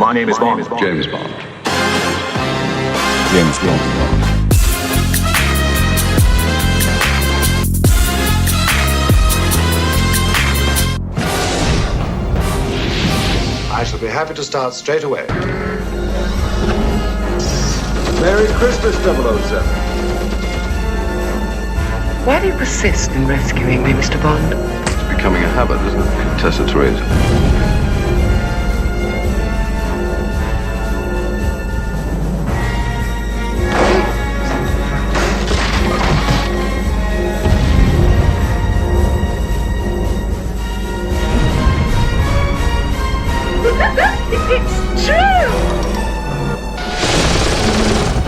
My name is Bond. James Bond. James Bond. I shall be happy to start straight away. Merry Christmas, 007. Why do you persist in rescuing me, Mr. Bond? It's becoming a habit, isn't it, Tessa Teresa? It's true!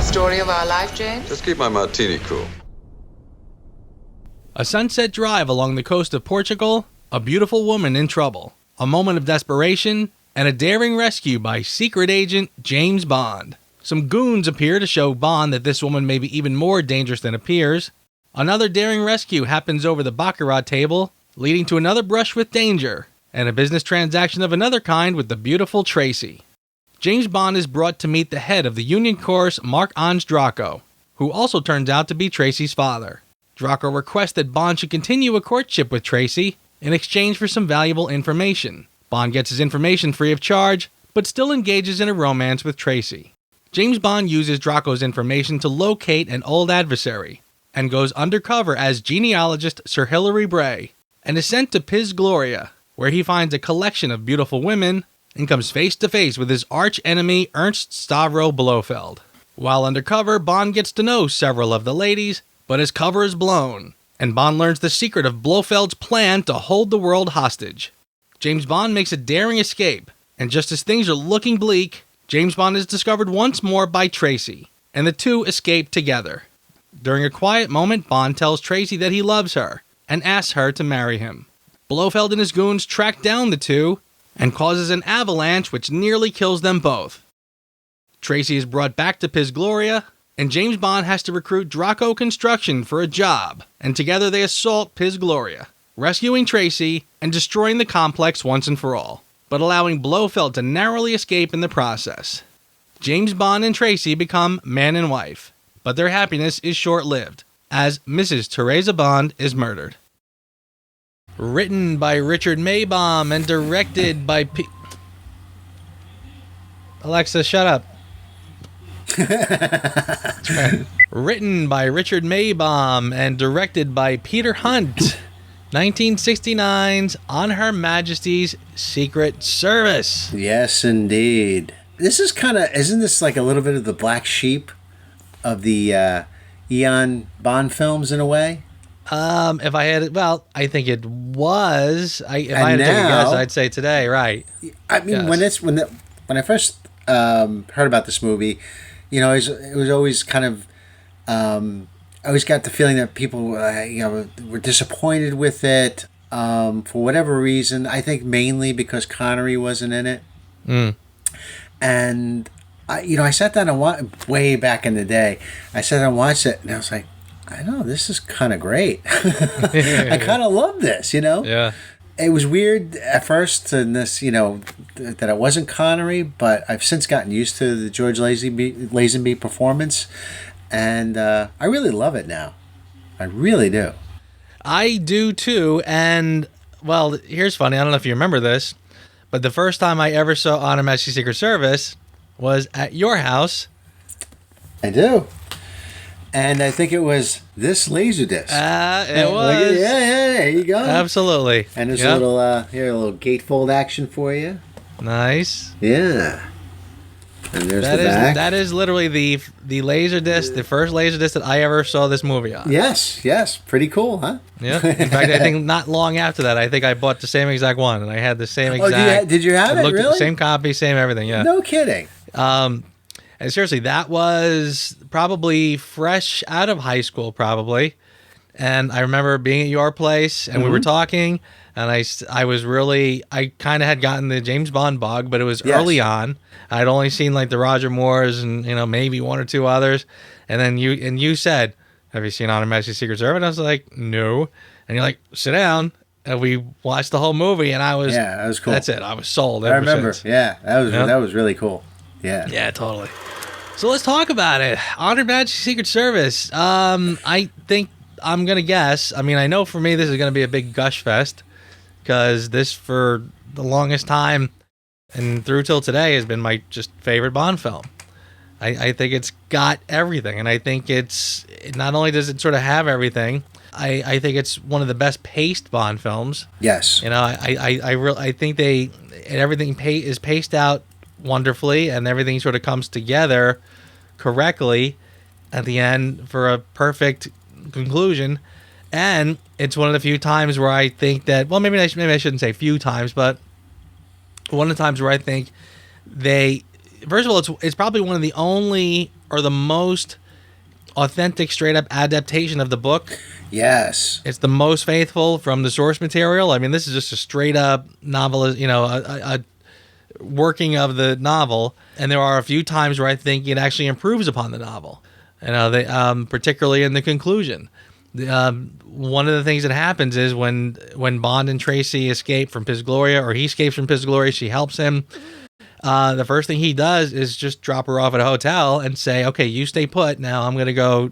Story of our life, James? Just keep my martini cool. A sunset drive along the coast of Portugal, a beautiful woman in trouble, a moment of desperation, and a daring rescue by secret agent James Bond. Some goons appear to show Bond that this woman may be even more dangerous than appears. Another daring rescue happens over the baccarat table, leading to another brush with danger, and a business transaction of another kind with the beautiful Tracy. James Bond is brought to meet the head of the Union Corps, Marc-Ange Draco, who also turns out to be Tracy's father. Draco requests that Bond should continue a courtship with Tracy in exchange for some valuable information. Bond gets his information free of charge, but still engages in a romance with Tracy. James Bond uses Draco's information to locate an old adversary, and goes undercover as genealogist Sir Hilary Bray, and is sent to Piz Gloria, where he finds a collection of beautiful women and comes face to face with his arch-enemy Ernst Stavro Blofeld. While undercover, Bond gets to know several of the ladies, but his cover is blown, and Bond learns the secret of Blofeld's plan to hold the world hostage. James Bond makes a daring escape, and just as things are looking bleak, James Bond is discovered once more by Tracy, and the two escape together. During a quiet moment, Bond tells Tracy that he loves her, and asks her to marry him. Blofeld and his goons track down the two, and causes an avalanche which nearly kills them both. Tracy is brought back to Piz Gloria, and James Bond has to recruit Draco Construction for a job, and together they assault Piz Gloria, rescuing Tracy and destroying the complex once and for all, but allowing Blofeld to narrowly escape in the process. James Bond and Tracy become man and wife, but their happiness is short-lived, as Mrs. Teresa Bond is murdered. Written by Richard Maybaum and directed by Alexa, shut up. Written by Richard Maybaum and directed by Peter Hunt. 1969's On Her Majesty's Secret Service. Yes, indeed. This is kind of, isn't this like a little bit of the black sheep of the Eon Bond films in a way? If I had, well, I think it was. If I had to take a guess, I'd say today, right? I mean, yes. when I first heard about this movie, you know, it was always kind of, I always got the feeling that people, were disappointed with it for whatever reason. I think mainly because Connery wasn't in it, and I sat down and watched way back in the day. I sat down and watched it, and I was like, I know, this is kind of great. I kind of love this, Yeah. It was weird at first, and this, that it wasn't Connery, but I've since gotten used to the George Lazenby performance, and I really love it now. I really do. I do too, and, well, here's funny, I don't know if you remember this, but the first time I ever saw On Her Majesty's Secret Service was at your house. I do. And I think it was this Laserdisc. It was. Yeah, there you go. Absolutely. And there's a little gatefold action for you. Nice. Yeah. And there's the back. That is literally the Laserdisc, the first Laserdisc that I ever saw this movie on. Yes. Pretty cool, huh? Yeah. In fact, I think not long after that, I think I bought the same exact one, and I had the same exact. Oh, did you have it? Looked Really? At the same copy, same everything. Yeah. No kidding. And seriously, that was probably fresh out of high school, probably. And I remember being at your place, and we were talking, and I kind of had gotten the James Bond bug, but it was early on. I'd only seen like the Roger Moores and maybe one or two others, and then you said, "Have you seen On Her Majesty's Secret Service?" And I was like, "No," and you're like, "Sit down." and we watched the whole movie, and I was that was cool. That's it. I was sold. I ever remember. since. Yeah, that was really cool. Yeah. Yeah, totally. So let's talk about it. Honored Majesty Secret Service. I think I'm gonna guess. I mean, I know for me this is gonna be a big gush fest because this for the longest time and through till today has been my just favorite Bond film. I think it's got everything, and I think it's not only does it sort of have everything. I think it's one of the best paced Bond films. Yes. You know, I think everything is paced out wonderfully, and everything sort of comes together correctly at the end for a perfect conclusion. And it's one of the few times where I think that, well, maybe I shouldn't say few times, but one of the times where I think first of all, it's probably one of the only or the most authentic, straight up adaptation of the book. Yes. It's the most faithful from the source material. I mean, this is just a straight up novel, a working of the novel. And there are a few times where I think it actually improves upon the novel. Particularly in the conclusion. One of the things that happens is when Bond and Tracy escape from Piz Gloria, or he escapes from Piz Gloria, she helps him. The first thing he does is just drop her off at a hotel and say, okay, you stay put. Now I'm going to go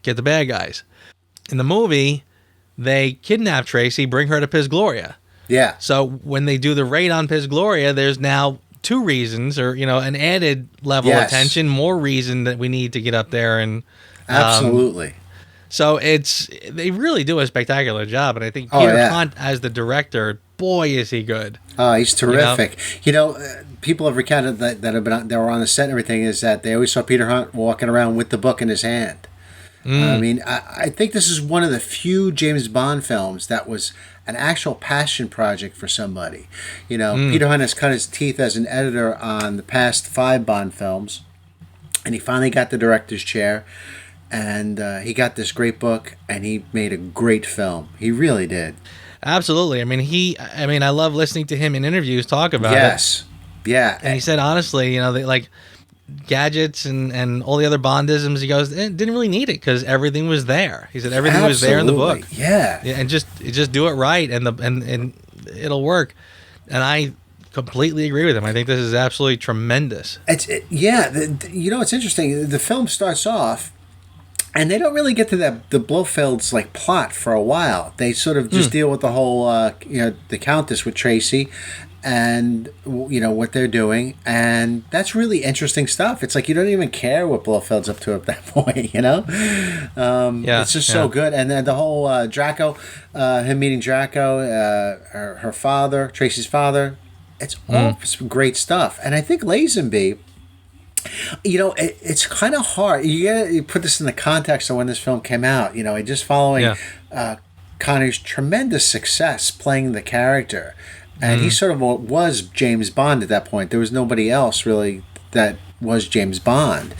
get the bad guys. In the movie, they kidnap Tracy, bring her to Piz Gloria. Yeah. So when they do the raid on Piz Gloria, there's now two reasons, or, an added level of tension, more reason that we need to get up there. And absolutely. So they really do a spectacular job. And I think Peter Hunt as the director, boy, is he good. Oh, he's terrific. People have recounted that were on the set and everything, is that they always saw Peter Hunt walking around with the book in his hand. I mean, I think this is one of the few James Bond films that was an actual passion project for somebody. Peter Hunt has cut his teeth as an editor on the past 5 Bond films, and he finally got the director's chair, and he got this great book, and he made a great film. He really did. Absolutely. I mean, I love listening to him in interviews talk about it. Yes. Yeah. And he said, honestly, they like gadgets and all the other Bondisms. He goes, didn't really need it because everything was there. He said everything was there in the book. Yeah. And just do it right, and it'll work. And I completely agree with him. I think this is absolutely tremendous. It's interesting. The film starts off, and they don't really get to the Blofeld's plot for a while. They sort of just deal with the whole, the Countess with Tracy, and what they're doing, and that's really interesting stuff. It's like you don't even care what Blofeld's up to at that point. It's just so good. And then the whole Draco, him meeting Draco, her father, Tracy's father. It's all some great stuff. And I think Lazenby, it's kind of hard. You put this in the context of when this film came out. Just following Connery's tremendous success playing the character. And he sort of was James Bond at that point. There was nobody else really that was James Bond.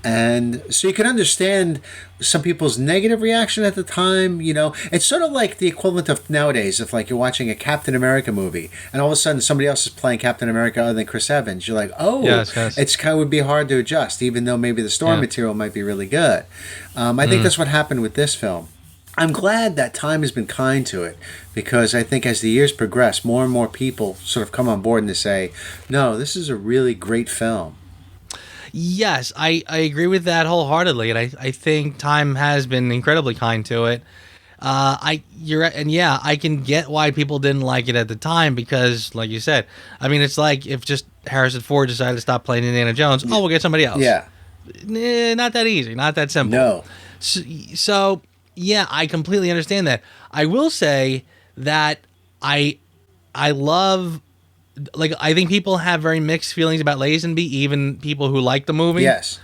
And so you can understand some people's negative reaction at the time. It's sort of like the equivalent of nowadays, if you're watching a Captain America movie and all of a sudden somebody else is playing Captain America other than Chris Evans. You're like, it's kind of would be hard to adjust, even though maybe the story material might be really good. I think that's what happened with this film. I'm glad that time has been kind to it, because I think as the years progress, more and more people sort of come on board and they say, no, this is a really great film. Yes, I agree with that wholeheartedly, and I think time has been incredibly kind to it. I can get why people didn't like it at the time, because, like you said, I mean, it's like if just Harrison Ford decided to stop playing Indiana Jones, we'll get somebody else. Yeah. Not that easy, not that simple. No. So yeah, I completely understand that. I will say that I love, I think people have very mixed feelings about Lazenby, even people who like the movie. Yes.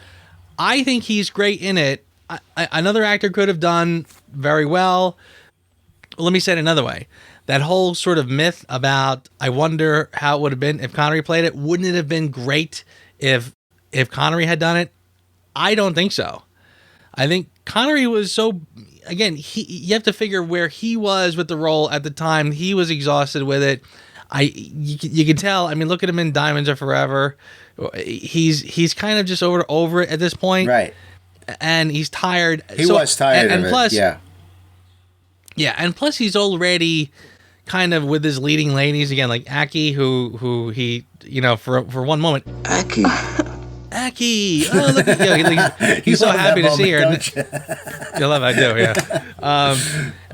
I think he's great in it. Another actor could have done very well. Let me say it another way. That whole sort of myth about, I wonder how it would have been if Connery played it. Wouldn't it have been great if Connery had done it? I don't think so. I think Connery was so, again, you have to figure where he was with the role at the time. He was exhausted with it. You can tell. I mean, look at him in Diamonds Are Forever. He's kind of just over it at this point. Right. And he's tired. He was tired and of plus, it. Yeah. Yeah, and plus he's already kind of with his leading ladies again, like Aki, who he, for one moment, Aki, oh look, he's so happy to see her. You love, I do, yeah.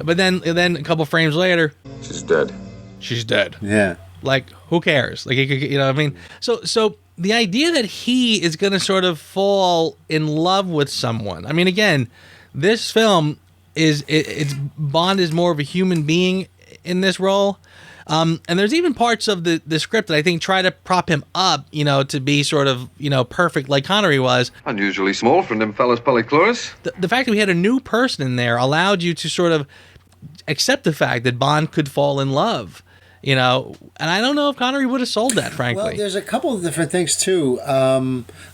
But then a couple frames later, She's dead. she's dead. Yeah. Like, who cares? Like, you know what I mean? So the idea that he is going to sort of fall in love with someone. I mean, again, this film it's Bond is more of a human being in this role. And there's even parts of the script that I think try to prop him up, to be sort of, perfect like Connery was. Unusually small for them fellas polychlorus. The fact that we had a new person in there allowed you to sort of accept the fact that Bond could fall in love. And I don't know if Connery would have sold that, frankly. Well, there's a couple of different things, too.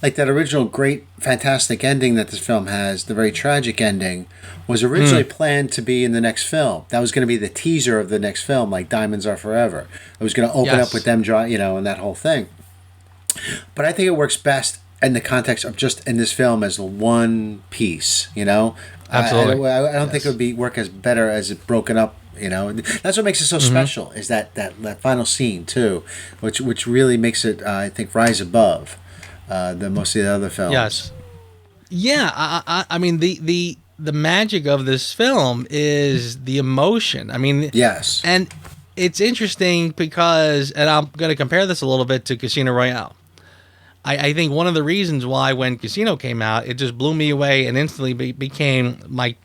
Like that original great, fantastic ending that this film has, the very tragic ending, was originally planned to be in the next film. That was going to be the teaser of the next film, like Diamonds Are Forever. It was going to open up with them, and that whole thing. But I think it works best in the context of just in this film as one piece, Absolutely. I don't think it would work as better as it broken up. That's what makes it so special, is that final scene too, which really makes it I think rise above the most of the other films. Yes. Yeah, I mean the magic of this film is the emotion. I mean, yes, and it's interesting because, and I'm going to compare this a little bit to Casino Royale. I think one of the reasons why when Casino came out, it just blew me away and instantly became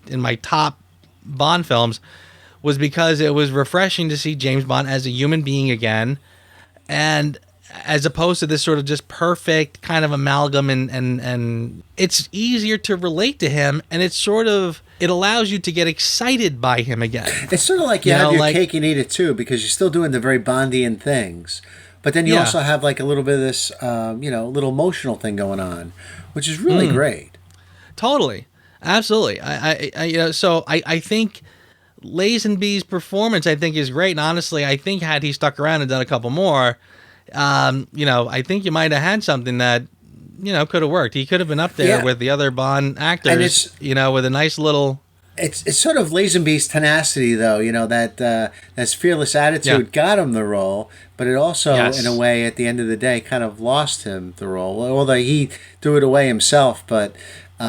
in my top Bond films, was because it was refreshing to see James Bond as a human being again, and as opposed to this sort of just perfect kind of amalgam, and it's easier to relate to him, and it allows you to get excited by him again. It's sort of like you have your cake and eat it too, because you're still doing the very Bondian things, but then you also have like a little bit of this, little emotional thing going on, which is really great. Totally, absolutely. I think Lazenby's performance, I think, is great. And honestly, I think had he stuck around and done a couple more, I think you might have had something that, could have worked. He could have been up there with the other Bond actors, with a nice little... It's sort of Lazenby's tenacity, though, that fearless attitude got him the role, but it also, in a way, at the end of the day, kind of lost him the role. Although he threw it away himself, but, it's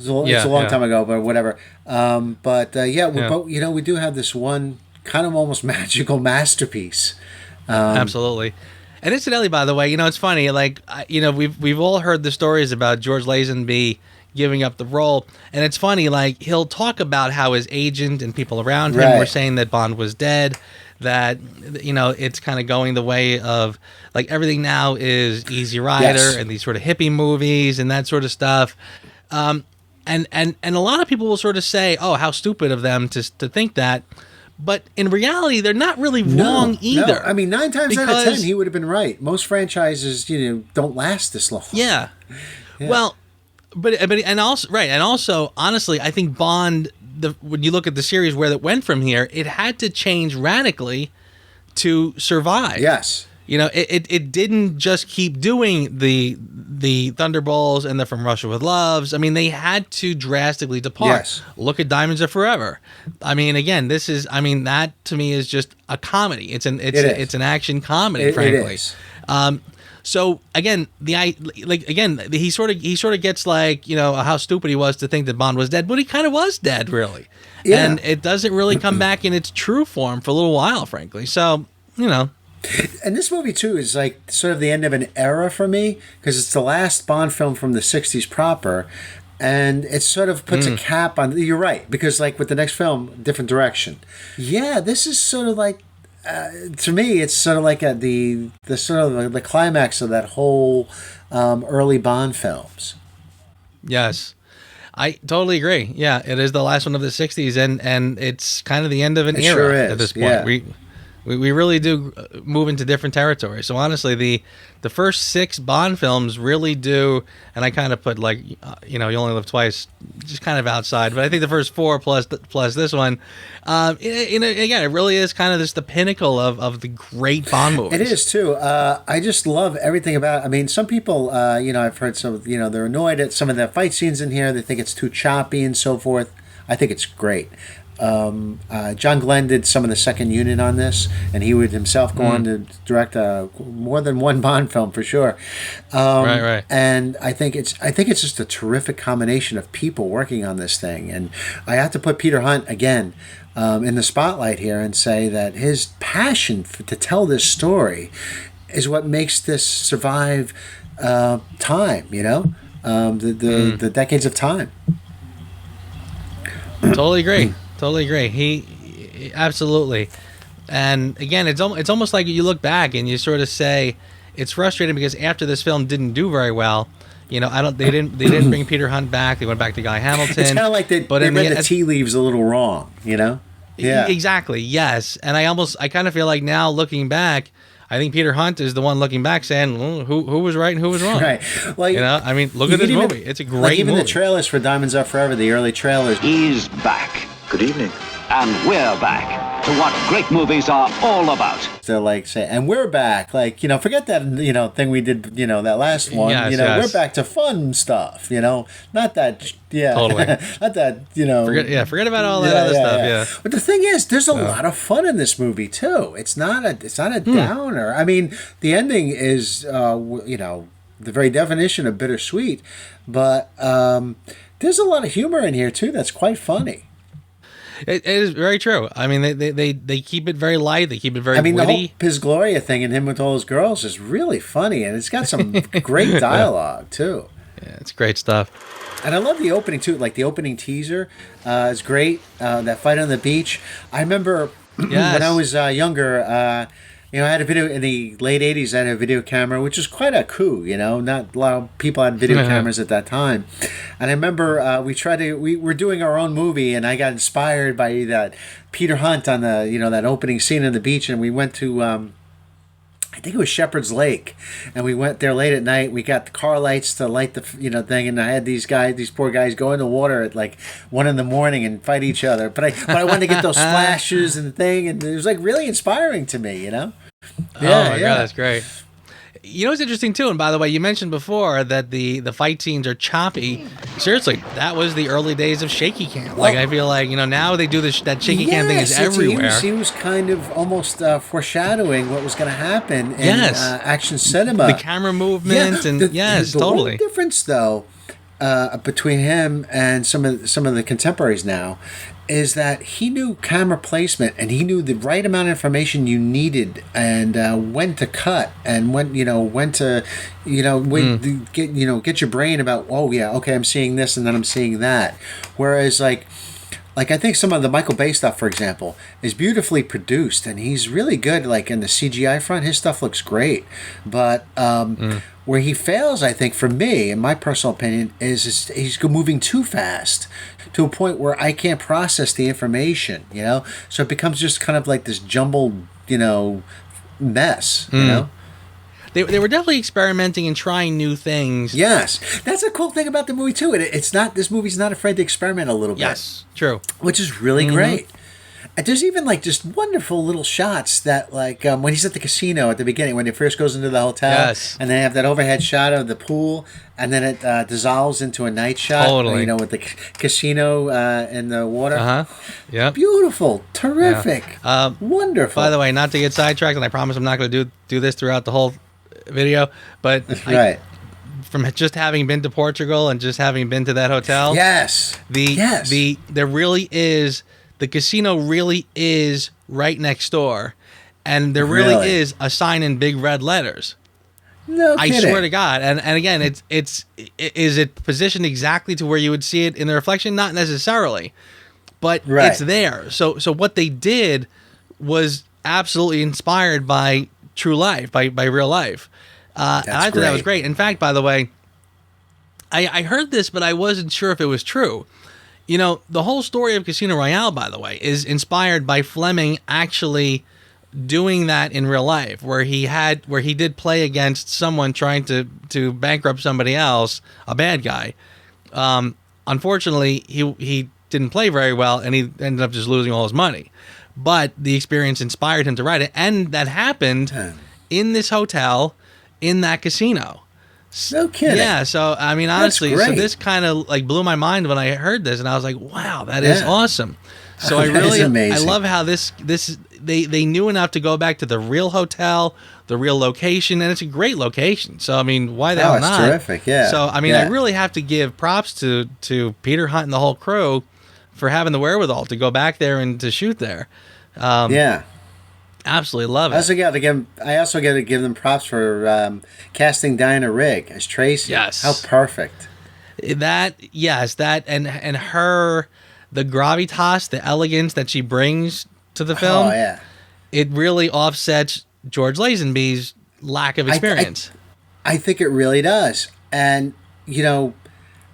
a long time ago, but whatever. We do have this one kind of almost magical masterpiece. Absolutely. And incidentally, by the way, it's funny. Like, we've all heard the stories about George Lazenby giving up the role, and it's funny. Like, he'll talk about how his agent and people around him were saying that Bond was dead. That it's kind of going the way of like everything now is Easy Rider and these sort of hippie movies and that sort of stuff. And a lot of people will sort of say, "Oh, how stupid of them to think that," but in reality, they're not really wrong either. No. I mean, 9 times out of 10, he would have been right. Most franchises, don't last this long. Yeah. Well, and also, honestly, I think Bond. When you look at the series where it went from here, it had to change radically to survive. Yes. It didn't just keep doing the Thunderbolts and the From Russia with Loves. I mean, they had to drastically depart. Yes. Look at Diamonds Are Forever. I mean, again, that to me is just a comedy. It's an action comedy, frankly. It is. So again, he sort of gets like, how stupid he was to think that Bond was dead, but he kind of was dead, really. Yeah. And it doesn't really come back in its true form for a little while, frankly. So, And this movie, too, is like sort of the end of an era for me, because it's the last Bond film from the 60s proper, and it sort of puts a cap on... You're right, because like with the next film, different direction. Yeah, this is sort of like... to me, it's sort of like the climax of that whole early Bond films. Yes, I totally agree. Yeah, it is the last one of the 60s, and it's kind of the end of an era sure is. At this point. Yeah. We really do move into different territory. So honestly, the first 6 Bond films really do, and I kind of put like, You Only Live Twice, just kind of outside. But I think the first 4 plus this one, again, it really is kind of the pinnacle of the great Bond movies. It is too. I just love everything about it. I mean, some people, I've heard some, they're annoyed at some of the fight scenes in here. They think it's too choppy and so forth. I think it's great. John Glenn did some of the second unit on this, and he would himself go on to direct more than one Bond film for sure. Right. And I think it's just a terrific combination of people working on this thing. And I have to put Peter Hunt again in the spotlight here and say that his passion to tell this story is what makes this survive time. The decades of time. Totally agree. He absolutely. And again, it's almost like you look back and you sort of say it's frustrating because after this film didn't do very well, they didn't bring Peter Hunt back. They went back to Guy Hamilton. It's kind of like they read the tea leaves a little wrong, Yeah, exactly. Yes, and I kind of feel like now looking back, I think Peter Hunt is the one looking back saying who was right and who was wrong. Right. Well, look at this movie. It's a great movie. Even the trailers for Diamonds Are Forever, the early trailers. He's back. Good evening. And we're back to what great movies are all about. So and we're back. Forget that, thing we did, that last one. Yes. We're back to fun stuff, not that, Totally. Not that, Forget about all that other stuff, yeah. But the thing is, there's a lot of fun in this movie, too. It's not a downer. I mean, the ending is, the very definition of bittersweet, but there's a lot of humor in here, too, that's quite funny. It is very true. I mean, they keep it very light. They keep it very witty. The whole Piz Gloria thing and him with all his girls is really funny, and it's got some great dialogue, too. Yeah, it's great stuff. And I love the opening, too. Like, the opening teaser is great. That fight on the beach. I remember when I was younger, I had a video in the late 80s. I had a video camera, which was quite a coup, Not a lot of people had video cameras at that time. And I remember we were doing our own movie, and I got inspired by that Peter Hunt on the, that opening scene on the beach. And we went to, I think it was Shepherd's Lake. And we went there late at night. We got the car lights to light the, thing. And I had these poor guys go in the water at 1 a.m. and fight each other. But I wanted to get those splashes and the thing. And it was really inspiring to me, Yeah, oh my God, that's great. It's interesting too, and by the way, you mentioned before that the fight scenes are choppy. Seriously, that was the early days of shaky cam. I feel like now they do that shaky cam thing is everywhere. He was kind of almost foreshadowing what was going to happen in action cinema. The camera movement and totally. The one difference though between him and some of the contemporaries now is that he knew camera placement and he knew the right amount of information you needed and when to cut and when to get your brain about I'm seeing this and then I'm seeing that, whereas like I think some of the Michael Bay stuff, for example, is beautifully produced and he's really good in the CGI front. His stuff looks great, but where he fails, I think, for me, in my personal opinion, is he's moving too fast to a point where I can't process the information, So it becomes just kind of like this jumbled, mess, They were definitely experimenting and trying new things. Yes. That's a cool thing about the movie, too. This movie's not afraid to experiment a little bit. Yes, true. Which is really great. And there's even just wonderful little shots that when he's at the casino at the beginning, when he first goes into the hotel, and they have that overhead shot of the pool, and then it dissolves into a night shot, totally. With the casino in the water. Yeah. Beautiful, terrific, wonderful. By the way, not to get sidetracked, and I promise I'm not going to do this throughout the whole video, but right. From just having been to Portugal and just having been to that hotel, there really is. The casino really is right next door, and there really is a sign in big red letters. No kidding. I swear to God. And again, is it positioned exactly to where you would see it in the reflection? Not necessarily, but it's there. So what they did was absolutely inspired by true life, by real life. And I thought that was great. In fact, by the way, I heard this, but I wasn't sure if it was true. The whole story of Casino Royale, by the way, is inspired by Fleming actually doing that in real life, where he did play against someone trying to bankrupt somebody else, a bad guy. Unfortunately, he didn't play very well, and he ended up just losing all his money. But the experience inspired him to write it, and that happened in this hotel, in that casino. No kidding. Yeah, so honestly, so this kind of blew my mind when I heard this, and I was like, "Wow, that is awesome." So I That is really, I amazing. love how they knew enough to go back to the real hotel, the real location, and it's a great location. So I mean, why the hell it's not? terrific, yeah. So I mean, Yeah. I really have to give props to Peter Hunt and the whole crew for having the wherewithal to go back there and to shoot there. Yeah. Absolutely love I it. also got to give them props for casting Diana Rigg as Tracy. Yes. How perfect. That and her, the gravitas, the elegance that she brings to the film. Oh yeah. It really offsets George Lazenby's lack of experience. I think it really does. And, you know,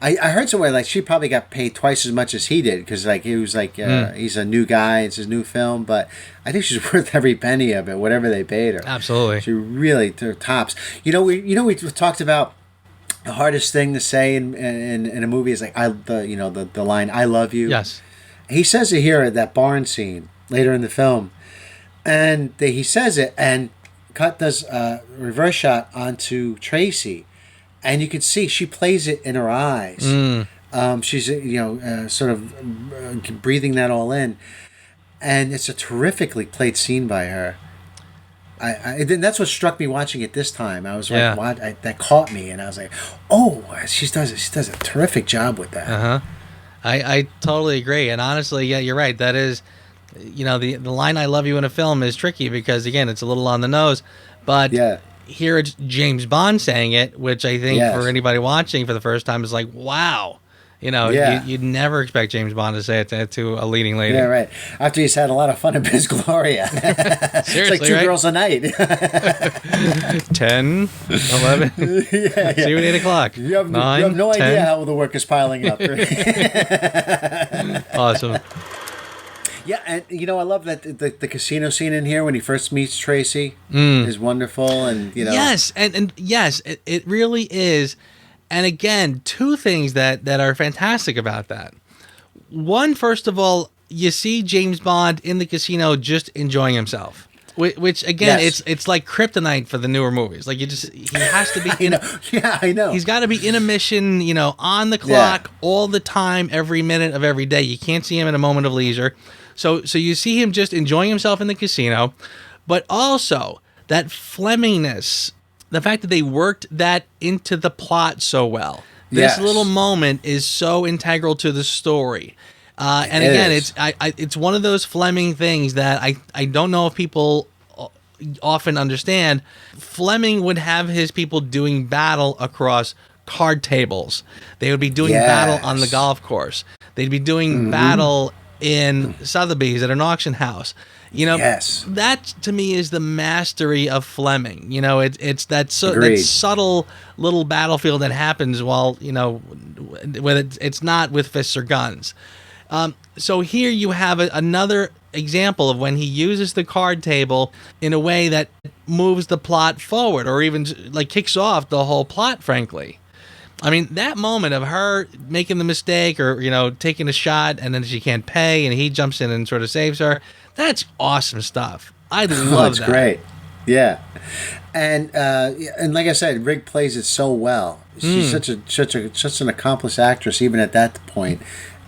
I heard somewhere like she probably got paid twice as much as he did because like he was like he's a new guy, it's his new film, but I think she's worth every penny of it, whatever they paid her. Absolutely. She really tops. We talked about the hardest thing to say in a movie is like the line "I love you." Yes. He says it here at that barn scene later in the film, and he says it, and Cut does a reverse shot onto Tracy, and you can see she plays it in her eyes. She's sort of breathing that all in, and it's a terrifically played scene by her. Then that's what struck me watching it this time. I was like, "What?" That caught me, and I was like, "Oh, she does a terrific job with that." I totally agree, and honestly, yeah, you're right. That is, the line "I love you" in a film is tricky because again, it's a little on the nose, but here it's James Bond saying it, which I think for anybody watching for the first time is like, wow. You'd never expect James Bond to say it to a leading lady. Yeah, right. After he's had a lot of fun in Biz Gloria. Seriously, it's like two girls a night. 10, 11, see you at 8 o'clock. You have 9, no 10. idea how the work is piling up. Awesome. Yeah, and I love that the casino scene in here when he first meets Tracy is wonderful, and Yes, and yes, it really is. And again, two things that are fantastic about that. One, first of all, you see James Bond in the casino just enjoying himself, which again, it's like kryptonite for the newer movies. Like he has to be. I know. He's got to be in a mission, on the clock all the time, every minute of every day. You can't see him in a moment of leisure. So you see him just enjoying himself in the casino, but also that Flemingness. The fact that they worked that into the plot so well. This little moment is so integral to the story. And again, it's one of those Fleming things that I don't know if people often understand. Fleming would have his people doing battle across card tables. They would be doing battle on the golf course. They'd be doing battle in Sotheby's at an auction house. That to me is the mastery of Fleming. It's that subtle little battlefield that happens while when it's not with fists or guns. So here you have another example of when he uses the card table in a way that moves the plot forward, or even like kicks off the whole plot. Frankly, I mean that moment of her making the mistake or taking a shot and then she can't pay and he jumps in and sort of saves her. That's awesome stuff. I love that. That's great. Yeah, and like I said, Rigg plays it so well. She's such an accomplished actress, even at that point.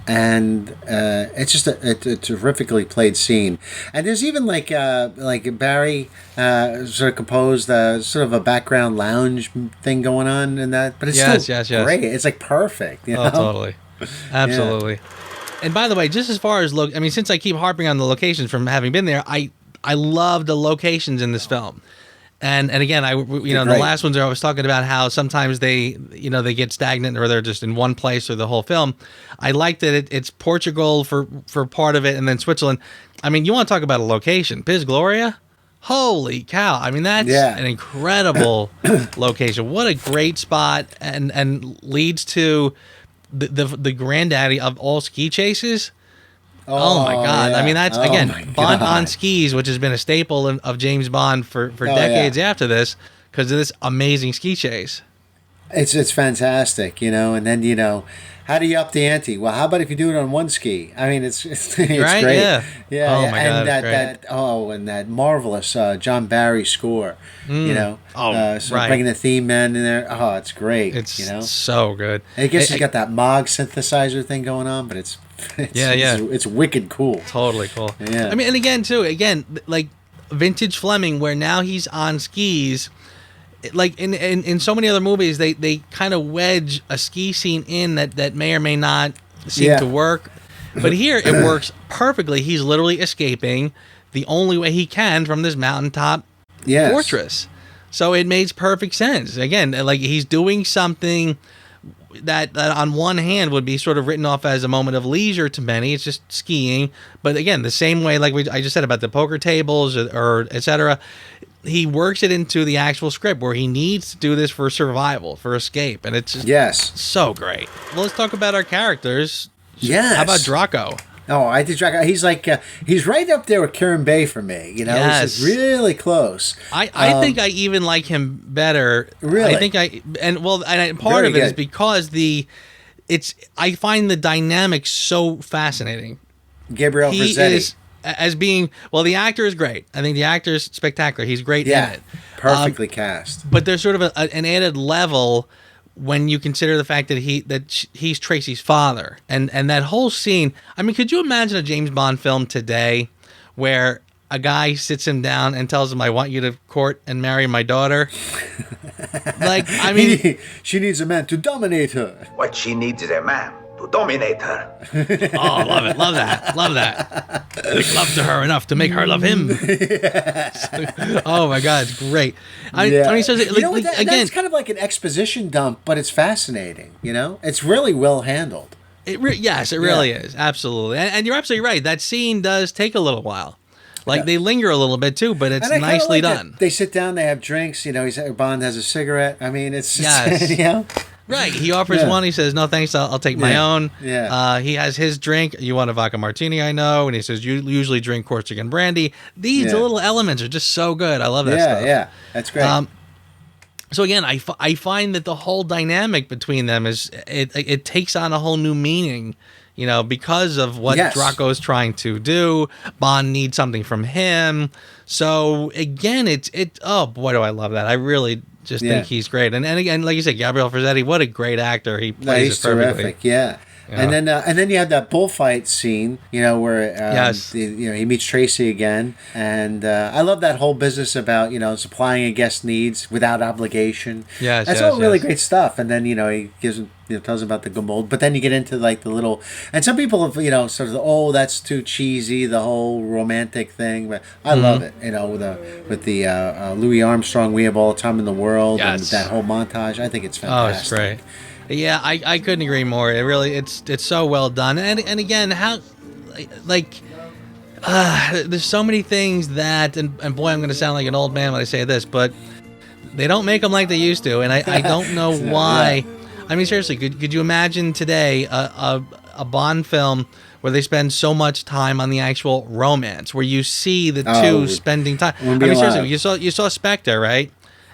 And it's just a terrifically played scene. And there's even like Barry sort of composed sort of a background lounge thing going on in that, but it's still great. It's like perfect. Oh, totally, absolutely. Yeah. And by the way, just as far as since I keep harping on the locations from having been there, I love the locations in this film. And again, the last ones I was talking about how sometimes they get stagnant or they're just in one place or the whole film. I like that it's Portugal for part of it and then Switzerland. I mean, you want to talk about a location, Biz Gloria? Holy cow. I mean, that's an incredible location. What a great spot and leads to the granddaddy of all ski chases. Oh my God! Yeah. I mean, that's Bond on skis, which has been a staple of James Bond for decades after this, because of this amazing ski chase. It's fantastic, and then how do you up the ante? Well, how about if you do it on one ski? I mean, it's right? Great. Yeah. Oh my God! And that marvelous John Barry score. Bringing the theme in there. Oh, it's great. It's so good. I guess it's got that Moog synthesizer thing going on, but it's It's wicked cool. Totally cool. Yeah. I mean, and again, like vintage Fleming, where now he's on skis. Like in so many other movies, they kind of wedge a ski scene in that may or may not seem to work. But here it works perfectly. He's literally escaping the only way he can from this mountaintop fortress. So it makes perfect sense. Again, like he's doing something that on one hand would be sort of written off as a moment of leisure to many. It's just skiing. But again, the same way like I just said about the poker tables or et cetera, he works it into the actual script where he needs to do this for survival, for escape. And it's just so great. Well, let's talk about our characters. Yes. How about Draco? Oh, I did Draco. He's like he's right up there with Kieran Bay for me. You know, Yes. he's really close. I think I even like him better. Really? I think part of it is because I find the dynamic so fascinating. Gabriel He Rossetti. is as being the actor is great. I think the actor is spectacular. He's great in it. Perfectly cast. But there's sort of an added level when you consider the fact that he's Tracy's father, and that whole scene. I mean, could you imagine a James Bond film today where a guy sits him down and tells him, "I want you to court and marry my daughter"? Like, I mean, she needs a man to dominate her. What she needs is a man to dominate her. oh, love that. Make love to her enough to make her love him. Oh my God, it's great. I mean, so again, that's kind of like an exposition dump, but it's fascinating. You know, it's really well handled. Yes, it really is. Absolutely. And you're absolutely right. That scene does take a little while. Like, they linger a little bit, too, but it's nicely done. They sit down, they have drinks, you know, Bond has a cigarette. I mean, it's just, you know. Right. He offers one. He says, "No, thanks. I'll take my own." Yeah. He has his drink. "You want a vodka martini, I know." And he says, "You usually drink Corsican brandy." These little elements are just so good. I love that stuff. Yeah, that's great. So again, I find that the whole dynamic between them it takes on a whole new meaning, you know, because of what Draco's trying to do. Bond needs something from him. So again, oh boy, do I love that. I really just think he's great. And again, like you said, Gabriel Rossetti, what a great actor. He plays it perfectly. Terrific, yeah. And then you have that bullfight scene, you know, where he meets Tracy again, and I love that whole business about, you know, supplying a guest's needs without obligation. That's all really great stuff. And then, you know, he gives him, you know, tells him about the Gamold, but then you get into like the little, and some people have, you know, sort of, oh, that's too cheesy, the whole romantic thing, but I love it, you know, with the Louis Armstrong, "We Have All the Time in the World," and that whole montage. I think it's fantastic. Oh, it's great. Yeah, I couldn't agree more. It really, it's so well done. And again, how, there's so many things that, and boy, I'm going to sound like an old man when I say this, but they don't make them like they used to, and I don't know why. I mean, seriously, could you imagine today a Bond film where they spend so much time on the actual romance, where you see the two spending time? I mean, seriously, you saw Spectre, right?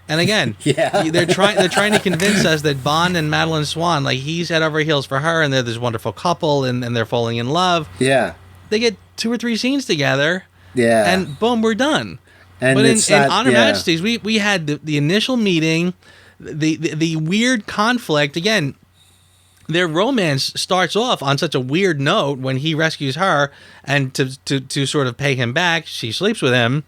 And again, they're trying to convince us that Bond and Madeline Swan, like, he's head over heels for her, and they're this wonderful couple, and they're falling in love. Yeah. They get 2 or 3 scenes together. Yeah. And boom, we're done. And but in Honor Majesties, we had the initial meeting, the weird conflict. Again, their romance starts off on such a weird note when he rescues her, and to sort of pay him back, she sleeps with him.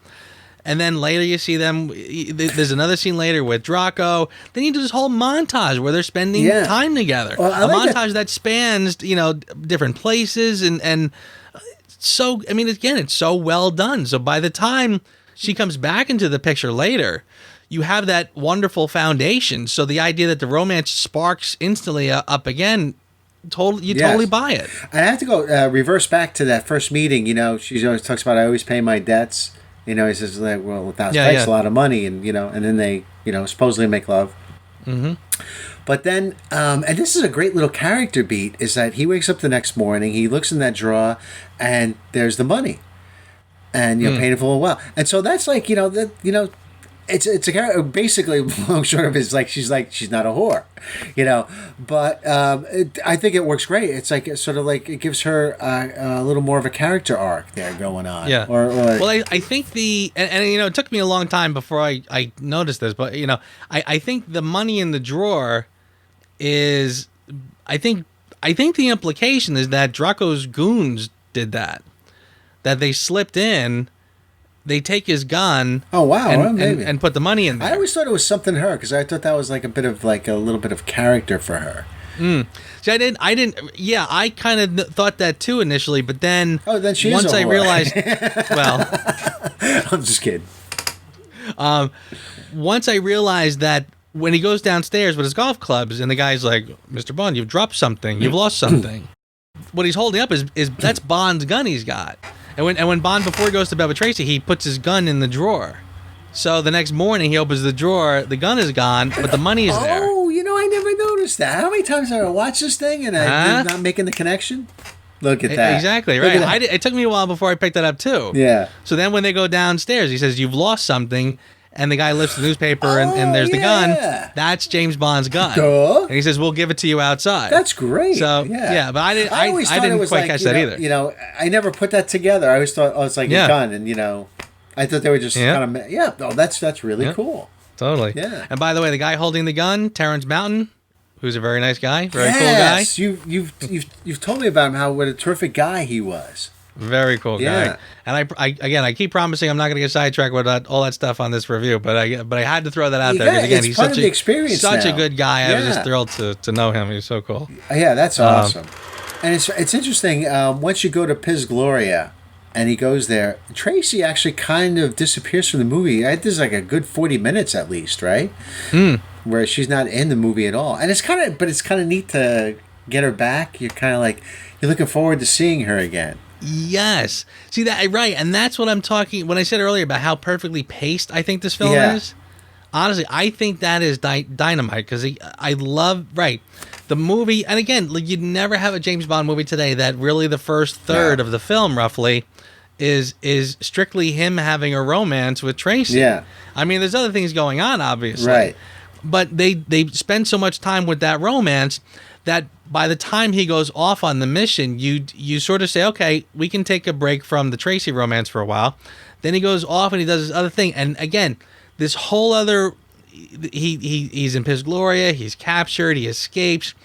And then later you see them, there's another scene later with Draco. Then you do this whole montage where they're spending time together. Well, a montage that spans, you know, different places. And so, I mean, again, it's so well done. So by the time she comes back into the picture later, you have that wonderful foundation. So the idea that the romance sparks instantly up again, totally buy it. I have to go reverse back to that first meeting. You know, she always talks about, "I always pay my debts." You know, he says, like, well, 1,000 takes a lot of money, and, you know, and then they, you know, supposedly make love. Mm-hmm. But then, and this is a great little character beat, is that he wakes up the next morning, he looks in that drawer, and there's the money. And, you know, paying it full well. And so that's like, you know, it's a character, basically, long short of it is like, she's not a whore, you know, but I think it works great. It's like, it's sort of like, it gives her a little more of a character arc there going on. Yeah. Well, I think and you know, it took me a long time before I noticed this, but, you know, I think the money in the drawer is, I think I think the implication is that Draco's goons did that. That they slipped in, they take his gun. Oh wow! Well, and put the money in there. I always thought it was something to her because I thought that was like a little bit of character for her. See, I didn't. Yeah, I kind of thought that too initially, but then. Oh, then she once is a I whore. realized. Well, I'm just kidding. Once I realized that when he goes downstairs with his golf clubs, and the guy's like, "Mr. Bond, you've dropped something. You've lost something." What he's holding up is that's Bond's gun he's got. And when Bond, before he goes to bed with Tracy, he puts his gun in the drawer. So the next morning he opens the drawer, the gun is gone, but the money is there. Oh, I never noticed that. How many times have I watched this thing and I'm not making the connection? Look at that. Exactly, right. It took me a while before I picked that up too. Yeah. So then when they go downstairs, he says, "You've lost something." And the guy lifts the newspaper and there's the gun. That's James Bond's gun. Duh. And he says, "We'll give it to you outside." That's great. So yeah, but I didn't quite catch that either. I never put that together. I always thought, it's like a gun, and I thought they were just kind of that's really cool. Totally. Yeah. And by the way, the guy holding the gun, Terrence Mountain, who's a very nice guy, very cool guy. Yes, you've told me about him, what a terrific guy he was. Very cool guy. Yeah. And I keep promising I'm not going to get sidetracked with all that stuff on this review, but I had to throw that out there because again, he's part of the experience such now. a good guy. I was Yeah. just thrilled to know him. He's so cool. Yeah, that's awesome. And it's interesting. Once you go to Piz Gloria, and he goes there, Tracy actually kind of disappears from the movie. There's like a good 40 minutes at least, right? Where she's not in the movie at all. And it's kind of neat to get her back. You're kind of like you're looking forward to seeing her again. Yes. See that right, and that's what I'm talking when I said earlier about how perfectly paced I think this film is. Honestly, I think that is dynamite because I love the movie, and again, you'd never have a James Bond movie today that really the first third of the film roughly is strictly him having a romance with Tracy. Yeah. I mean, there's other things going on, obviously. Right. But they spend so much time with that romance that by the time he goes off on the mission, you sort of say, okay, we can take a break from the Tracy romance for a while. Then he goes off and he does this other thing. And again, this whole other, he's in Piz Gloria, he's captured, he escapes.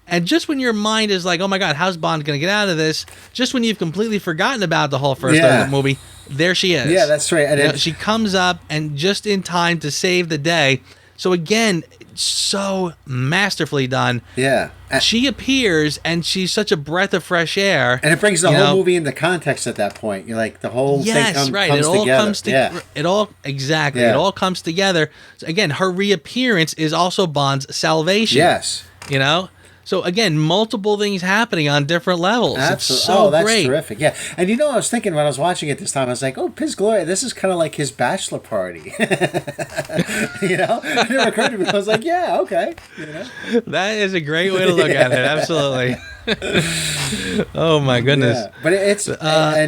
And just when your mind is like, oh my God, how's Bond going to get out of this? Just when you've completely forgotten about the whole first third of the movie, there she is. Yeah, that's right. And she comes up and just in time to save the day. So again, so masterfully done. Yeah. She appears and she's such a breath of fresh air. And it brings the whole movie into context at that point. You're like, the whole thing comes together. It all comes together. So again, her reappearance is also Bond's salvation. Yes. So again, multiple things happening on different levels. Absolutely. It's so that's great. Terrific. Yeah. And I was thinking when I was watching it this time, I was like, Piz Gloria, this is kind of like his bachelor party. It never occurred to me. I was like, yeah, okay. That is a great way to look at it. Absolutely. Oh my goodness. Yeah. But it's I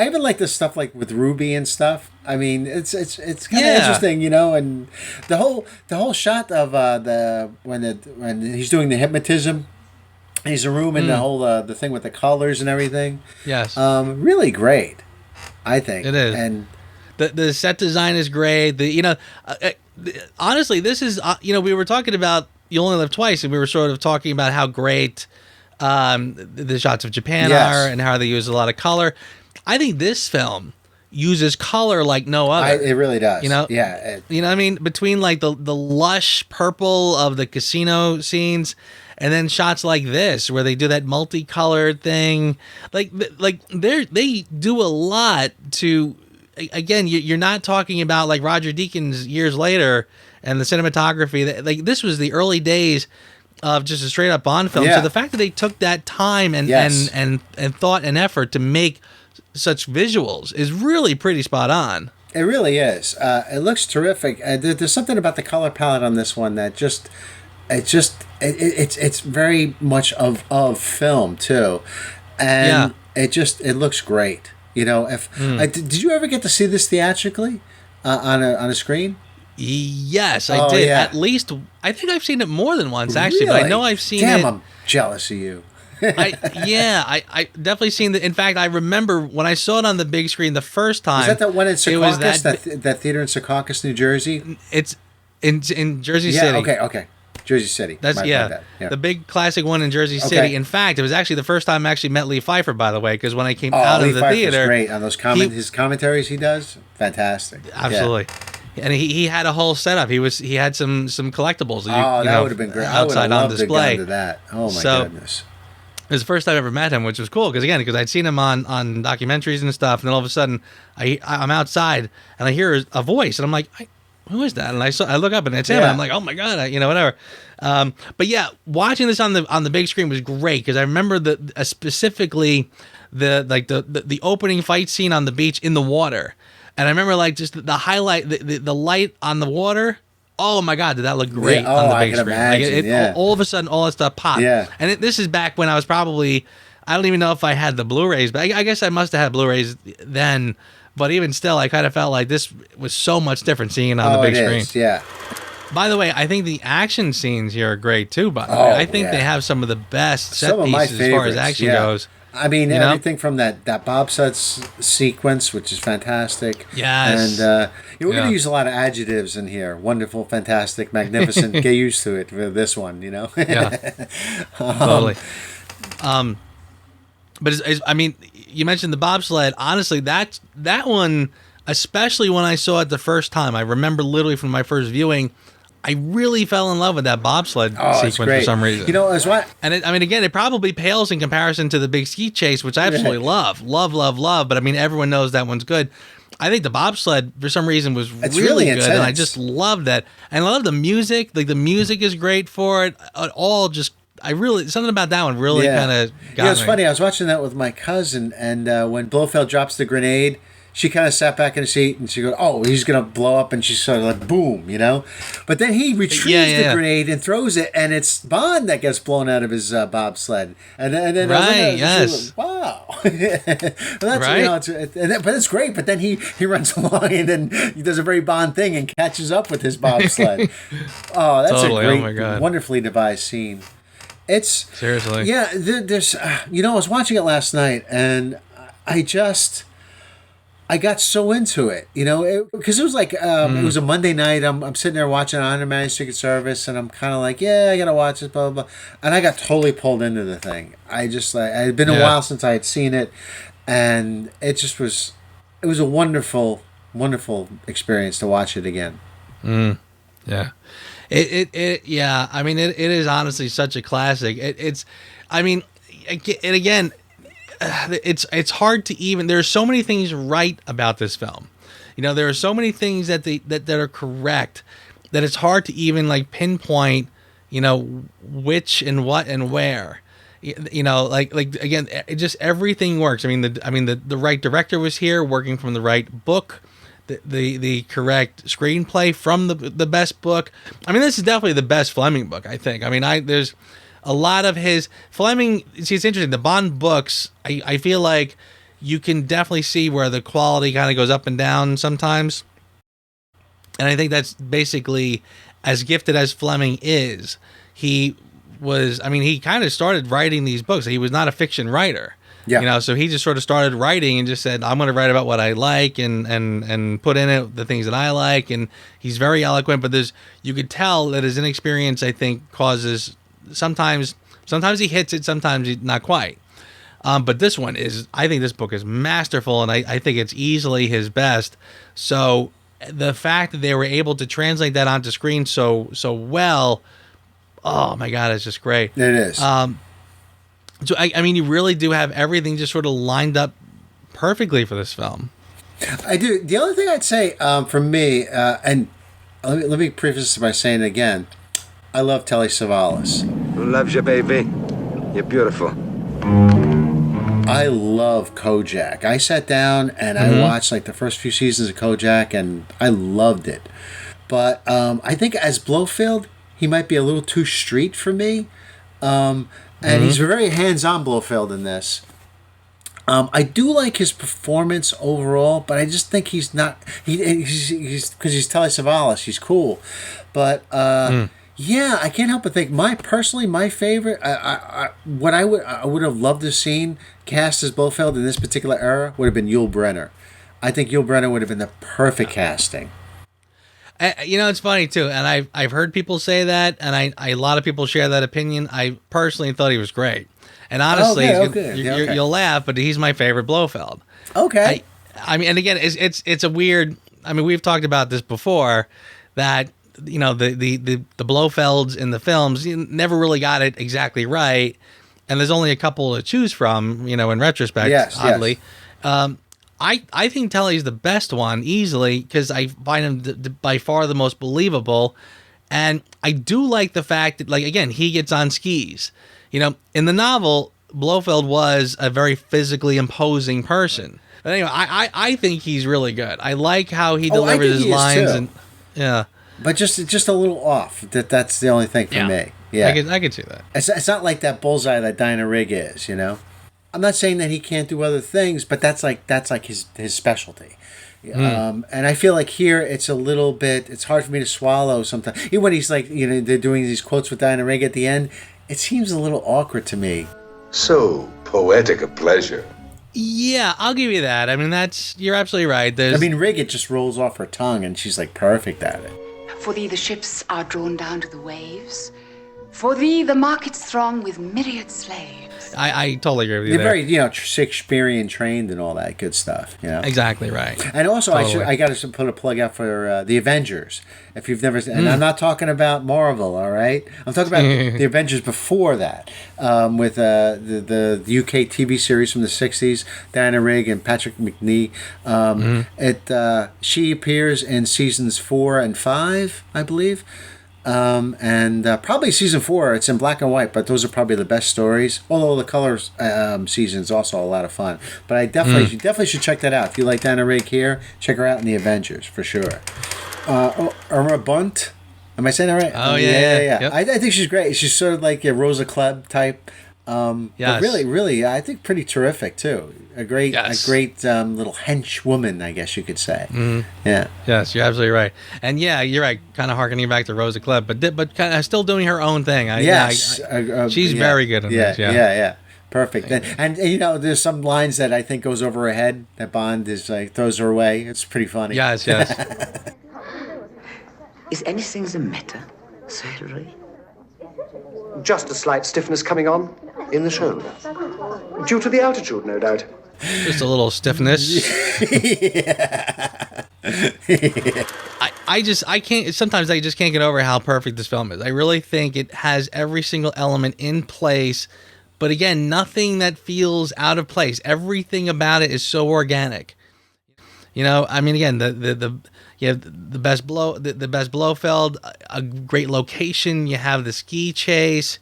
even like this stuff like with Ruby and stuff. I mean, it's kind of interesting, and the whole shot of when he's doing the hypnotism, he's in a room and the whole the thing with the colors and everything. Yes. Really great, I think. It is. And the set design is great. Honestly, this is we were talking about You Only Live Twice, and we were sort of talking about how great the shots of Japan are and how they use a lot of color. I think this film uses color like no other. It really does. Yeah. What I mean? Between like the lush purple of the casino scenes and then shots like this where they do that multicolored thing. Like they do a lot to, again, you're not talking about like Roger Deakins years later and the cinematography. Like this was the early days of just a straight up Bond film. So the fact that they took that time and thought and effort to make such visuals is really pretty spot on. It really is. It looks terrific. There's something about the color palette on this one that it's very much of film too, and it looks great. Did you ever get to see this theatrically on a screen? Yes, I did. Yeah. At least I think I've seen it more than once actually, really? but I know I've seen it. Damn, I'm jealous of you. I definitely seen the. In fact, I remember when I saw it on the big screen the first time. Was that the one in Secaucus? That theater in Secaucus, New Jersey? It's in Jersey City. Okay. Jersey City. That's My yeah, bad. the big classic one in Jersey City. Okay. In fact, it was actually the first time I actually met Lee Pfeiffer, by the way, because when I came Oh, out Lee of the Pfeiffer's theater, great on those his commentaries he does. Fantastic. absolutely. And he had a whole setup. He had some collectibles. That would have been great. I would have outside on loved to display. have gone to that. Oh my So, goodness. It was the first time I ever met him, which was cool because I'd seen him on documentaries and stuff, and then all of a sudden I'm outside and I hear a voice, and I'm like, who is that? And I look up and it's him. And I'm like, oh my god, whatever. But yeah, watching this on the big screen was great because I remember specifically the opening fight scene on the beach in the water, and I remember like just the highlight, the light on the water. Oh my God, did that look great on the big screen? Imagine, all of a sudden, all that stuff popped. Yeah. And this is back when I was probably, I don't even know if I had the Blu-rays, but I guess I must have had Blu-rays then. But even still, I kind of felt like this was so much different seeing it on the big screen. Yeah. By the way, I think the action scenes here are great too. By the way, I think they have some of the best set pieces as far as action goes. I mean, everything from that bobsled sequence, which is fantastic. Yes. And we're going to use a lot of adjectives in here. Wonderful, fantastic, magnificent. Get used to it for this one, Yeah. Totally. But I mean, you mentioned the bobsled. Honestly, that one, especially when I saw it the first time, I remember literally from my first viewing, I really fell in love with that bobsled sequence for some reason. As what? And again, it probably pales in comparison to the big ski chase, which I absolutely love. But I mean, everyone knows that one's good. I think the bobsled for some reason was really good, and I just love that. And I love the music. Like the music is great for it. Something about that one really kind of got me. It's funny. I was watching that with my cousin, and when Blofeld drops the grenade, she kind of sat back in the seat and she goes, "Oh, he's gonna blow up," and she's sort of like, "Boom," But then he retrieves the grenade and throws it, and it's Bond that gets blown out of his bobsled. And then right, yes, wow, that's right. But it's great. But then he runs along and then he does a very Bond thing and catches up with his bobsled. Oh, that's totally. a great, wonderfully devised scene. It's seriously, yeah. There's, I was watching it last night, and I got so into it, because it was like it was a Monday night. I'm sitting there watching on Majesty Secret Service, and I'm kind of like, I gotta watch this, blah blah blah, and I got totally pulled into the thing. It had been a while since I had seen it, and it was a wonderful, wonderful experience to watch it again. Yeah. Yeah. I mean, it is honestly such a classic. It's hard to even. There's so many things right about this film. There are so many things that are correct that it's hard to even like pinpoint. Which and what and where. Again, it just everything works. The right director was here, working from the right book. The correct screenplay from the best book. This is definitely the best Fleming book, I think. There's a lot of his Fleming. See, it's interesting. The Bond books, I feel like you can definitely see where the quality kind of goes up and down sometimes. And I think that's basically as gifted as Fleming is. He kind of started writing these books. He was not a fiction writer. Yeah. So he just sort of started writing and just said, I'm going to write about what I like and put in it the things that I like. And he's very eloquent, but you could tell that his inexperience, I think, causes sometimes he hits it, sometimes not quite. But this one I think this book is masterful, and I think it's easily his best. So the fact that they were able to translate that onto screen so well, oh my God, it's just great. It is. So, you really do have everything just sort of lined up perfectly for this film. I do. The only thing I'd say for me, and let me preface this by saying it again, I love Telly Savalas. Who loves you, baby? You're beautiful. I love Kojak. I sat down and I watched like the first few seasons of Kojak, and I loved it. But I think as Blofeld, he might be a little too street for me. And he's very hands-on Blofeld in this. I do like his performance overall, but I just think he's not. He's because he's Telly Savalas. He's cool, but yeah, I can't help but think my favorite. What I would have loved to have seen cast as Blofeld in this particular era would have been Yul Brynner. I think Yul Brynner would have been the perfect casting. It's funny too, and I've heard people say that, and a lot of people share that opinion. I personally thought he was great, and honestly, you'll laugh, but he's my favorite Blofeld. Okay. I mean, and again, it's a weird. I mean, we've talked about this before, that the Blofelds in the films never really got it exactly right, and there's only a couple to choose from. In retrospect, oddly. Yes. I think Telly's the best one easily because I find him by far the most believable, and I do like the fact that, like, again, he gets on skis. In the novel, Blofeld was a very physically imposing person. But anyway, I think he's really good. I like how he delivers his lines, and but just a little off. That's the only thing for me. Yeah, I could see that. It's not like that bullseye that Dinah Rigg is. I'm not saying that he can't do other things, but that's like his specialty. And I feel like here it's a little bit. It's hard for me to swallow sometimes. Even when he's like, they're doing these quotes with Dinah Rigg at the end, it seems a little awkward to me. So poetic a pleasure. Yeah, I'll give you that. I mean, you're absolutely right. Rigg, it just rolls off her tongue, and she's like perfect at it. For thee the ships are drawn down to the waves. For thee the markets throng with myriad slaves. I totally agree with you. They're very, Shakespearean trained and all that good stuff. Exactly right. And also, totally. I got to put a plug out for the Avengers. If you've never, and I'm not talking about Marvel, all right. I'm talking about the Avengers before that, with the UK TV series from the '60s, Diana Rigg and Patrick McNee. She appears in seasons 4 and 5, I believe. And probably season 4, it's in black and white, but those are probably the best stories. Although the color season is also a lot of fun. But you definitely should check that out. If you like Dinah Rigg here, check her out in the Avengers for sure. Irma Bunt, am I saying that right? Oh yeah. Yep. I think she's great. She's sort of like a Rosa Klebb type. But really, I think pretty terrific too. A great little hench woman, I guess you could say. Yeah. Yes, you're absolutely right. And yeah, you're right. Kind of harkening back to Rosa Klebb, but kind of still doing her own thing. She's very good in this. Yeah. Perfect. And there's some lines that I think goes over her head. That Bond is like throws her away. It's pretty funny. Yes. Is anything the matter, Sir Hilary? Just a slight stiffness coming on in the shoulder. Due to the altitude, no doubt. Just a little stiffness. I can't. Sometimes I just can't get over how perfect this film is. I really think it has every single element in place, but again, nothing that feels out of place. Everything about it is so organic. I mean, again, you have the best Blofeld, a great location. You have the ski chase.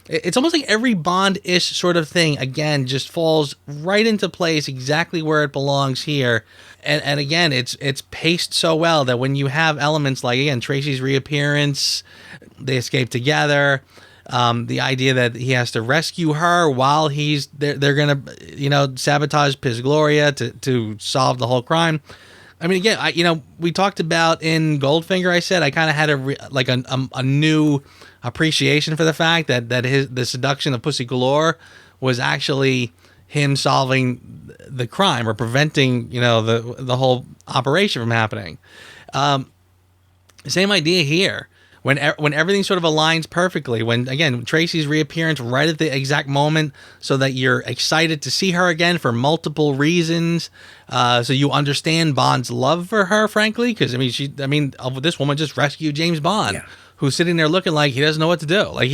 It's almost like every Bond-ish sort of thing, again, just falls right into place exactly where it belongs here. And again, it's paced so well that when you have elements like, again, Tracy's reappearance, they escape together, the idea that he has to rescue her while they're going to, sabotage Piz Gloria to solve the whole crime. I mean, again, we talked about in Goldfinger, I said I kind of had a new appreciation for the fact that the seduction of Pussy Galore was actually him solving the crime or preventing, the whole operation from happening. Same idea here. When everything sort of aligns perfectly, when, again, Tracy's reappearance right at the exact moment so that you're excited to see her again for multiple reasons, so you understand Bond's love for her, frankly, because, this woman just rescued James Bond, who's sitting there looking like he doesn't know what to do. Like,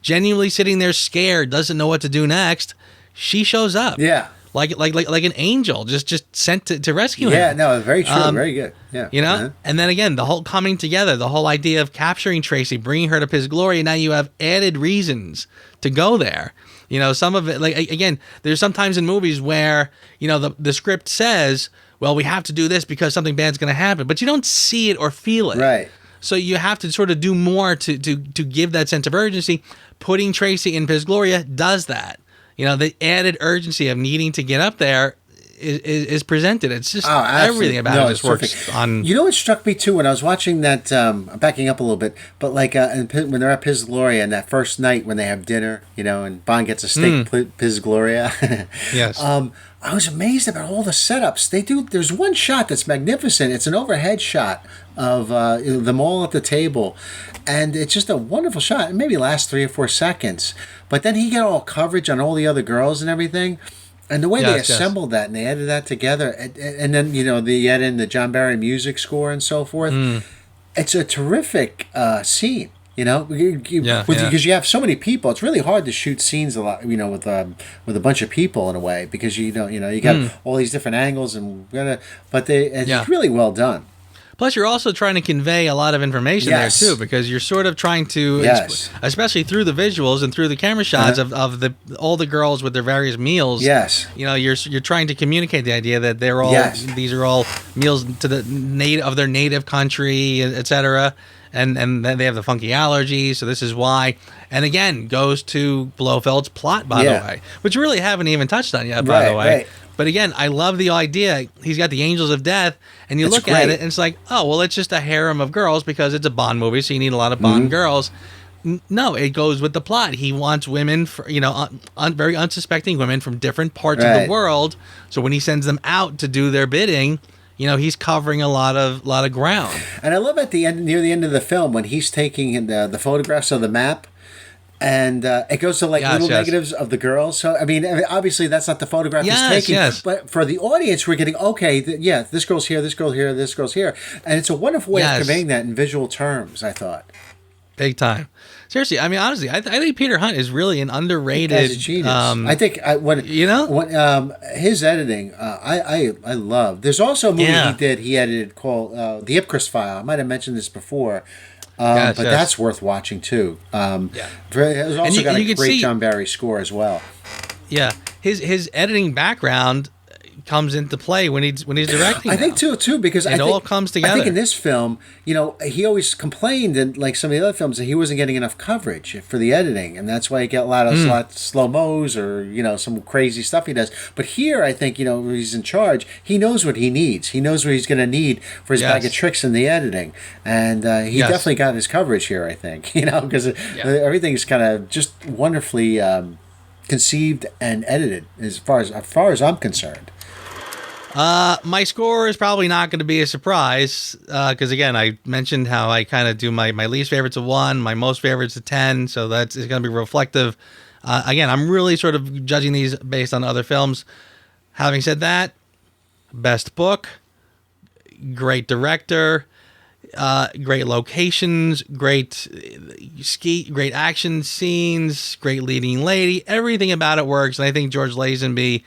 genuinely sitting there scared, doesn't know what to do next. She shows up. Yeah. Like an angel, just sent to rescue him. Yeah, no, very true, very good. Yeah, And then again, the whole coming together, the whole idea of capturing Tracy, bringing her to Piz Gloria. Now you have added reasons to go there. Some of it, like, again, there's sometimes in movies where the script says, well, we have to do this because something bad's going to happen, but you don't see it or feel it. Right. So you have to sort of do more to give that sense of urgency. Putting Tracy in Piz Gloria does that. The added urgency of needing to get up there is presented. It's just everything about it just works on. What struck me too when I was watching that, I'm backing up a little bit, but like when they're at Piz Gloria and that first night when they have dinner, and Bond gets a steak Piz Gloria. Yes. I was amazed about all the setups they do. There's one shot that's magnificent. It's an overhead shot of them all at the table, and it's just a wonderful shot. It maybe lasts 3 or 4 seconds, but then he got all coverage on all the other girls and everything. And the way they assembled that and they edited that together, and then they add in the John Barry music score and so forth. It's a terrific scene. Because you have so many people, it's really hard to shoot scenes a lot, with a bunch of people in a way, because you got all these different angles it's really well done. Plus, you're also trying to convey a lot of information there too, because you're sort of trying to, especially through the visuals and through the camera shots of all the girls with their various meals. Yes, you're trying to communicate the idea that they're all these are all meals to the their native country, etc. And then they have the funky allergies, so this is why. And again, goes to Blofeld's plot, by the way, which we really haven't even touched on yet, by the way. Right. But again, I love the idea. He's got the Angels of Death, and you look at it, and it's like, oh, well, it's just a harem of girls because it's a Bond movie, so you need a lot of Bond girls. No, it goes with the plot. He wants women, very unsuspecting women from different parts of the world. So when he sends them out to do their bidding, he's covering a lot of ground. And I love at the end, near the end of the film, when he's taking the photographs of the map. And it goes to little negatives of the girls. So, I mean, obviously that's not the photograph he's taking. But for the audience, we're getting, this girl's here, this girl here, this girl's here. And it's a wonderful way of conveying that in visual terms, I thought. Big time. Seriously, I mean, honestly, I think Peter Hunt is really an underrated genius. I think his editing, I love. There's also a movie he edited called The Ipcress File. I might have mentioned this before. But that's worth watching too. It's also got a great John Barry score as well. Yeah, his editing background comes into play when he's directing. I think too because it all comes together. I think in this film, he always complained in like some of the other films that he wasn't getting enough coverage for the editing, and that's why he got a lot of slow mos or some crazy stuff he does. But here, I think when he's in charge, he knows what he needs. He knows what he's going to need for his bag of tricks in the editing, and he definitely got his coverage here. I think because everything's kind of just wonderfully conceived and edited as far as I'm concerned. My score is probably not going to be a surprise because, again, I mentioned how I kind of do my least favorites of 1, my most favorites of 10, so it's going to be reflective. Again, I'm really sort of judging these based on other films. Having said that, best book, great director, great locations, great action scenes, great leading lady. Everything about it works, and I think George Lazenby,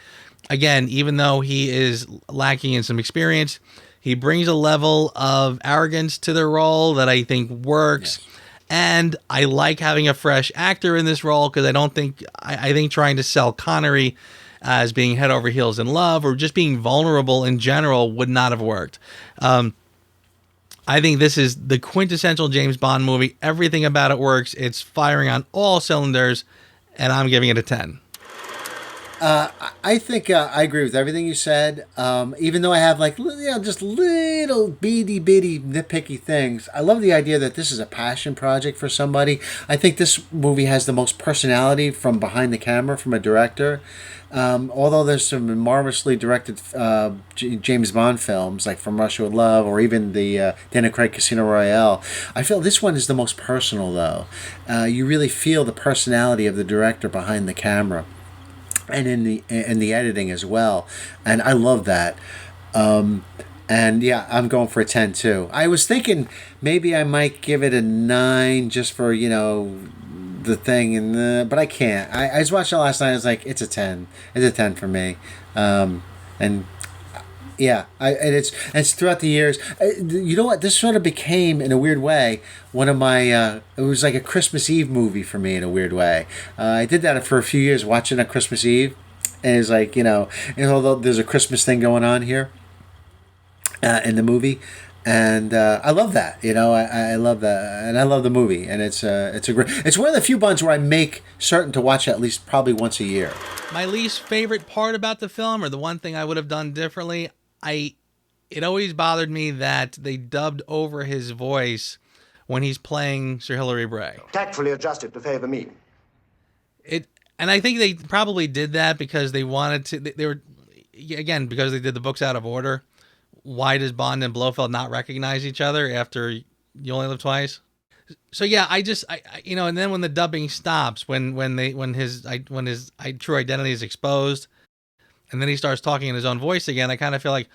again, even though he is lacking in some experience, he brings a level of arrogance to the role that I think works. Yes. And I like having a fresh actor in this role because I think trying to sell Connery as being head over heels in love or just being vulnerable in general would not have worked. I think this is the quintessential James Bond movie. Everything about it works. It's firing on all cylinders, and I'm giving it a 10. I think I agree with everything you said. Even though I have just little bitty nitpicky things, I love the idea that this is a passion project for somebody. I think this movie has the most personality from behind the camera from a director. Although there's some marvelously directed James Bond films like From Russia with Love or even the Daniel Craig Casino Royale, I feel this one is the most personal though. You really feel the personality of the director behind the camera. And in the editing as well, and I love that. And I'm going for a 10 too. I was thinking maybe I might give it a 9 just for the thing, but I can't. I was watching it last night. I was like, it's a 10. It's a 10 for me. It's throughout the years. You know what? This sort of became, in a weird way, one of my. It was like a Christmas Eve movie for me in a weird way. I did that for a few years, watching on Christmas Eve, and it's like although there's a Christmas thing going on here in the movie, and I love that. I love that, and I love the movie, and it's one of the few Bonds where I make certain to watch it at least probably once a year. My least favorite part about the film, or the one thing I would have done differently. It always bothered me that they dubbed over his voice when he's playing Sir Hilary Bray. Tactfully adjusted to favor me. And I think they probably did that because they wanted to. again, because they did the books out of order, why does Bond and Blofeld not recognize each other after You Only Live Twice? So yeah, I and then when the dubbing stops, when his true identity is exposed, and then he starts talking in his own voice again, I kind of feel like,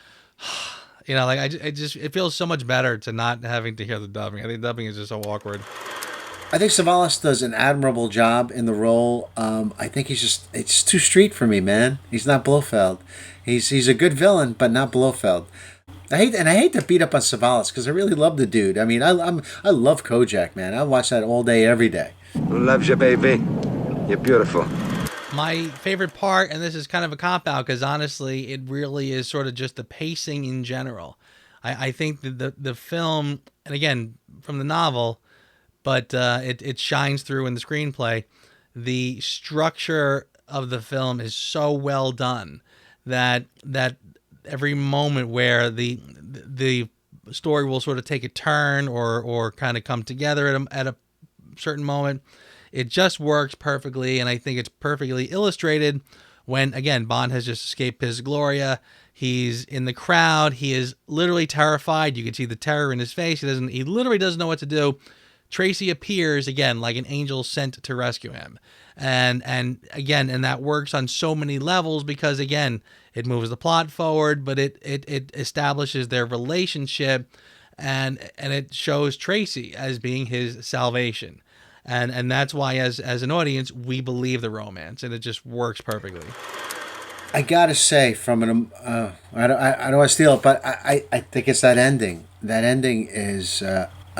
it feels so much better to not having to hear the dubbing. I think dubbing is just so awkward. I think Savalas does an admirable job in the role. I think it's too street for me, man. He's not Blofeld. He's a good villain, but not Blofeld. I hate to beat up on Savalas because I really love the dude. I mean, I love Kojak, man. I watch that all day, every day. Love you, baby. You're beautiful. My favorite part, and this is kind of a cop-out because honestly, it really is sort of just the pacing in general. I think that the film, and again, from the novel, but it shines through in the screenplay. The structure of the film is so well done that every moment where the story will sort of take a turn or kind of come together at a certain moment, it just works perfectly, and I think it's perfectly illustrated when, again, Bond has just escaped his Gloria. He's in the crowd. He is literally terrified. You can see the terror in his face. He literally doesn't know what to do. Tracy appears again like an angel sent to rescue him. And that works on so many levels because, again, it moves the plot forward, but it establishes their relationship and it shows Tracy as being his salvation. And that's why as an audience, we believe the romance, and it just works perfectly. I gotta say, from I don't want to steal it, but I think it's that ending. That ending is...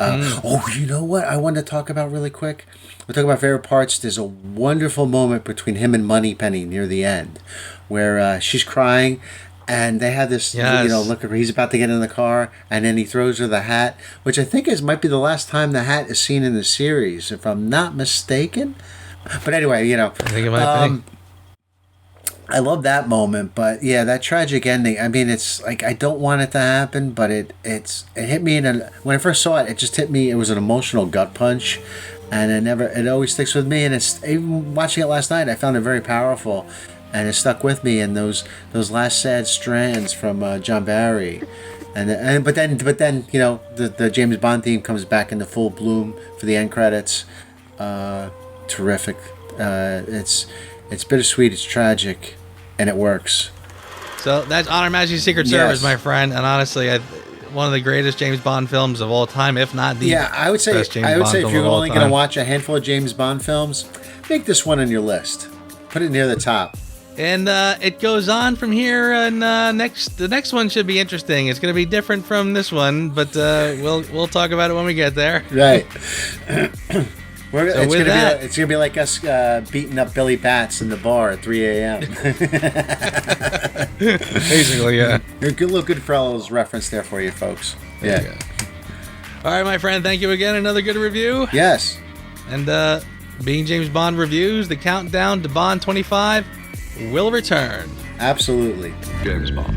Oh, you know what I wanted to talk about really quick? We'll talk about favorite parts. There's a wonderful moment between him and Moneypenny near the end where she's crying and they have this, look at her. He's about to get in the car and then he throws her the hat, which I think might be the last time the hat is seen in the series, if I'm not mistaken. But anyway, I think it might be. I love that moment, but yeah, that tragic ending. I mean, it's like I don't want it to happen, but it hit me when I first saw it. It just hit me. It was an emotional gut punch, and it always sticks with me. And it's even watching it last night, I found it very powerful, and it stuck with me. And those last sad strands from John Barry, but then the James Bond theme comes back into full bloom for the end credits. Terrific. It's bittersweet, it's tragic, and it works. So that's On Her Majesty's Secret Service, my friend, and honestly, one of the greatest James Bond films of all time, if not the best James Bond film of all time. if you're only going to watch a handful of James Bond films, make this one on your list. Put it near the top. And it goes on from here, and the next one should be interesting. It's going to be different from this one, but we'll talk about it when we get there. Right. It's gonna be like us beating up Billy Bats in the bar at 3 a.m. Basically, yeah. A little Goodfellas reference there for you, folks. Yeah. All right, my friend. Thank you again. Another good review. Yes. And Being James Bond Reviews, the countdown to Bond 25 will return. Absolutely. James Bond.